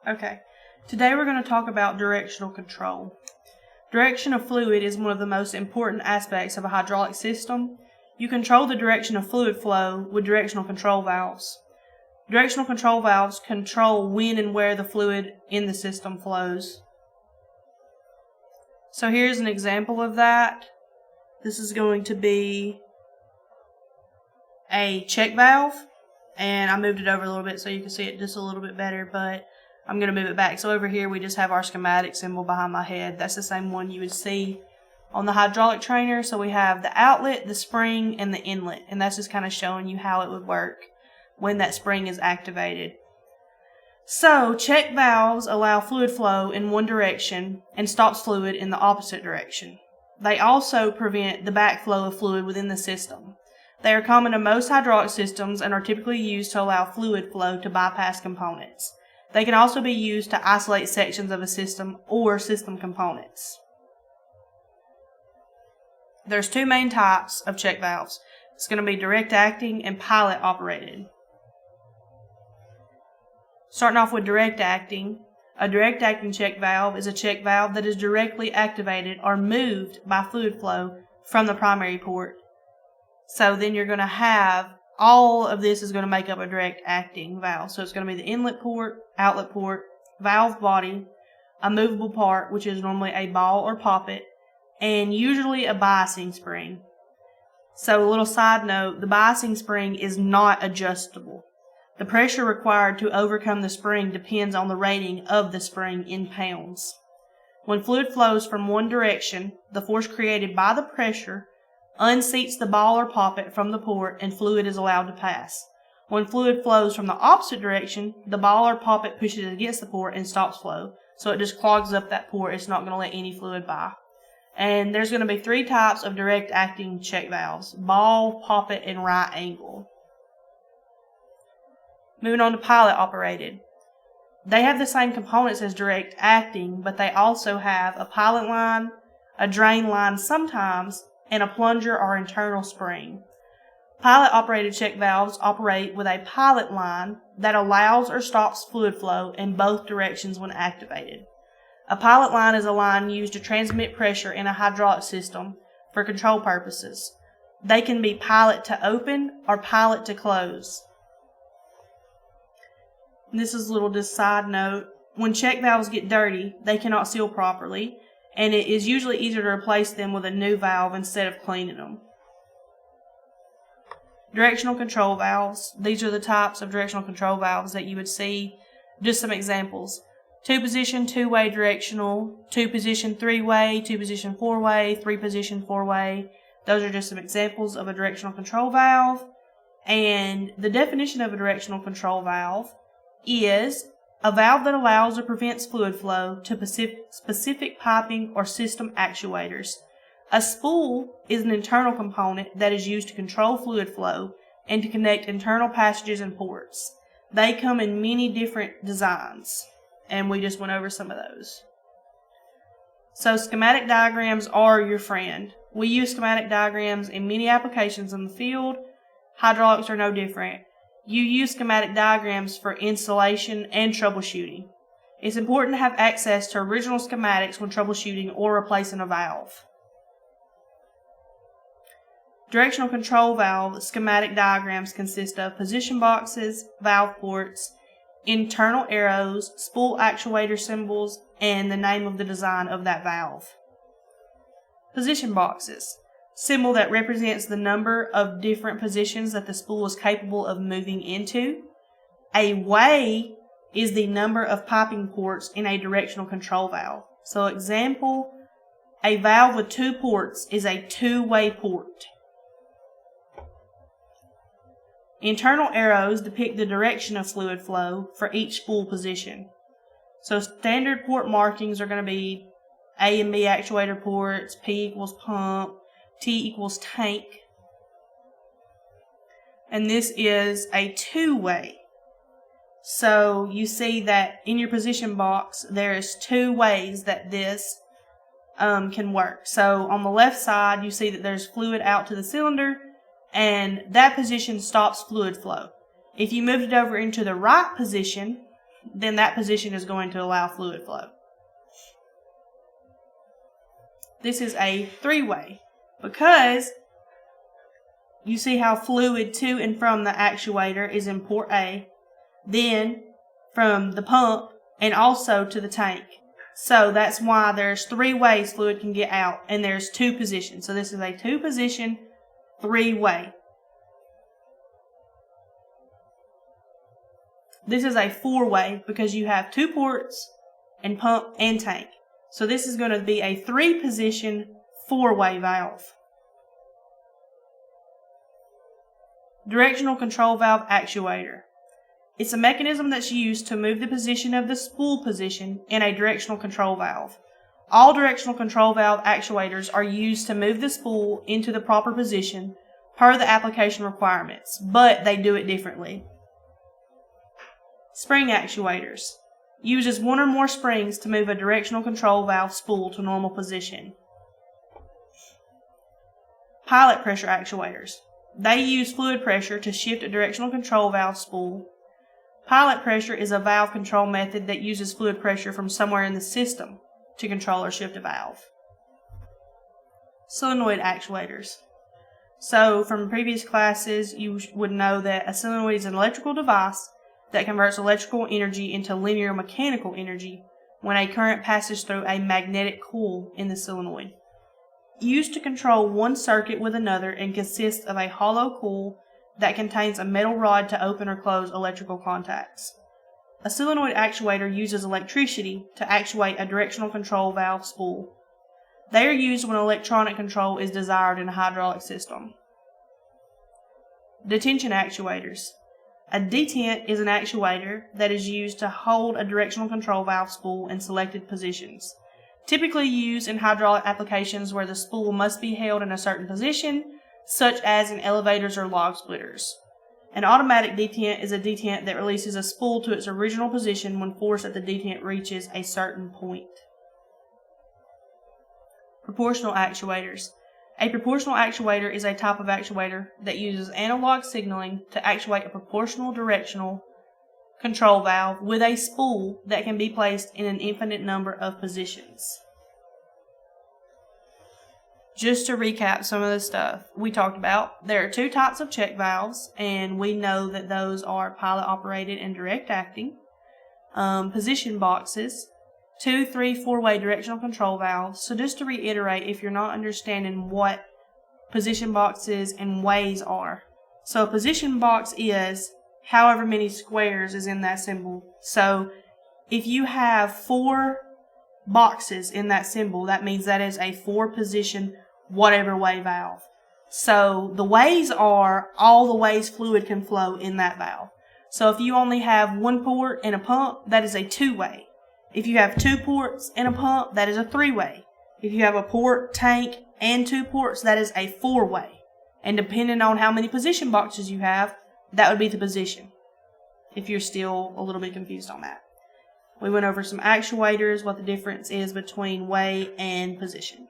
Okay, today we're going to talk about directional control. Direction of fluid is one of the most important aspects of a hydraulic system. You control the direction of fluid flow with directional control valves. Directional control valves control when and where the fluid in the system flows. So here's an example of that. This is going to be a check valve, and I moved it over a little bit so you can see it just a little bit better, but I'm going to move it back. So over here we just have our schematic symbol behind my head. That's the same one you would see on the hydraulic trainer. So we have the outlet, the spring, and the inlet, and that's just kind of showing you how it would work when that spring is activated. So check valves allow fluid flow in one direction and stops fluid in the opposite direction. They also prevent the backflow of fluid within the system. They are common to most hydraulic systems and are typically used to allow fluid flow to bypass components. They can also be used to isolate sections of a system or system components. There's two main types of check valves. It's going to be direct acting and pilot operated. Starting off with direct acting, a direct acting check valve is a check valve that is directly activated or moved by fluid flow from the primary port. So then you're going to have all of this is going to make up a direct acting valve. So it's going to be the inlet port, outlet port, valve body, a movable part, which is normally a ball or poppet, and usually a biasing spring. So a little side note, the biasing spring is not adjustable. The pressure required to overcome the spring depends on the rating of the spring in pounds. When fluid flows from one direction, the force created by the pressure unseats the ball or poppet from the port and fluid is allowed to pass. When fluid flows from the opposite direction, the ball or poppet pushes against the port and stops flow. So it just clogs up that port. It's not going to let any fluid by. And there's going to be three types of direct acting check valves: ball, poppet, and right angle. Moving on to pilot operated. They have the same components as direct acting, but they also have a pilot line, a drain line sometimes, and a plunger or internal spring. Pilot operated check valves operate with a pilot line that allows or stops fluid flow in both directions when activated. A pilot line is a line used to transmit pressure in a hydraulic system for control purposes. They can be pilot to open or pilot to close. This is a little just side note. When check valves get dirty, they cannot seal properly, and it is usually easier to replace them with a new valve instead of cleaning them. Directional control valves. These are the types of directional control valves that you would see. Just some examples. 2-position, 2-way directional, 2-position, 3-way, 2-position, 4-way, 3-position, 4-way. Those are just some examples of a directional control valve. And the definition of a directional control valve is a valve that allows or prevents fluid flow to specific piping or system actuators. A spool is an internal component that is used to control fluid flow and to connect internal passages and ports. They come in many different designs, and we just went over some of those. So schematic diagrams are your friend. We use schematic diagrams in many applications in the field. Hydraulics are no different. You use schematic diagrams for installation and troubleshooting. It's important to have access to original schematics when troubleshooting or replacing a valve. Directional control valve schematic diagrams consist of position boxes, valve ports, internal arrows, spool actuator symbols, and the name of the design of that valve. Position boxes. Symbol that represents the number of different positions that the spool is capable of moving into. A way is the number of piping ports in a directional control valve. So example, a valve with 2 ports is a 2-way port. Internal arrows depict the direction of fluid flow for each spool position. So standard port markings are going to be A and B actuator ports, P equals pump, T equals tank. And this is a 2-way. So you see that in your position box, there is 2 ways that this can work. So on the left side, you see that there's fluid out to the cylinder, and that position stops fluid flow. If you moved it over into the right position, then that position is going to allow fluid flow. This is a three-way because you see how fluid to and from the actuator is in port A, then from the pump and also to the tank. So that's why there's 3 ways fluid can get out, and there's 2 positions. So this is a 2-position, 3-way. This is a 4-way because you have 2 ports and pump and tank. So this is going to be a 3-position, 4-way valve. Directional control valve actuator. It's a mechanism that's used to move the position of the spool position in a directional control valve. All directional control valve actuators are used to move the spool into the proper position per the application requirements, but they do it differently. Spring actuators. Uses 1 or more springs to move a directional control valve spool to normal position. Pilot pressure actuators. They use fluid pressure to shift a directional control valve spool. Pilot pressure is a valve control method that uses fluid pressure from somewhere in the system to control or shift a valve. Solenoid actuators. So from previous classes, you would know that a solenoid is an electrical device that converts electrical energy into linear mechanical energy when a current passes through a magnetic coil in the solenoid. Used to control one circuit with another and consists of a hollow coil that contains a metal rod to open or close electrical contacts. A solenoid actuator uses electricity to actuate a directional control valve spool. They are used when electronic control is desired in a hydraulic system. Detention actuators. A detent is an actuator that is used to hold a directional control valve spool in selected positions. Typically used in hydraulic applications where the spool must be held in a certain position, such as in elevators or log splitters. An automatic detent is a detent that releases a spool to its original position when force at the detent reaches a certain point. Proportional actuators. A proportional actuator is a type of actuator that uses analog signaling to actuate a proportional directional control valve with a spool that can be placed in an infinite number of positions. Just to recap some of the stuff we talked about, there are 2 types of check valves, and we know that those are pilot operated and direct acting. Position boxes, 2, 3, 4-way directional control valves. So just to reiterate, if you're not understanding what position boxes and ways are. So a position box is however many squares is in that symbol. So if you have 4 boxes in that symbol, that means that is a 4-position whatever way valve. So the ways are all the ways fluid can flow in that valve. So if you only have 1 port and a pump, that is a 2-way. If you have 2 ports and a pump, that is a 3-way. If you have a port, tank, and 2 ports, that is a 4-way. And depending on how many position boxes you have, that would be the position, if you're still a little bit confused on that. We went over some actuators, what the difference is between way and position.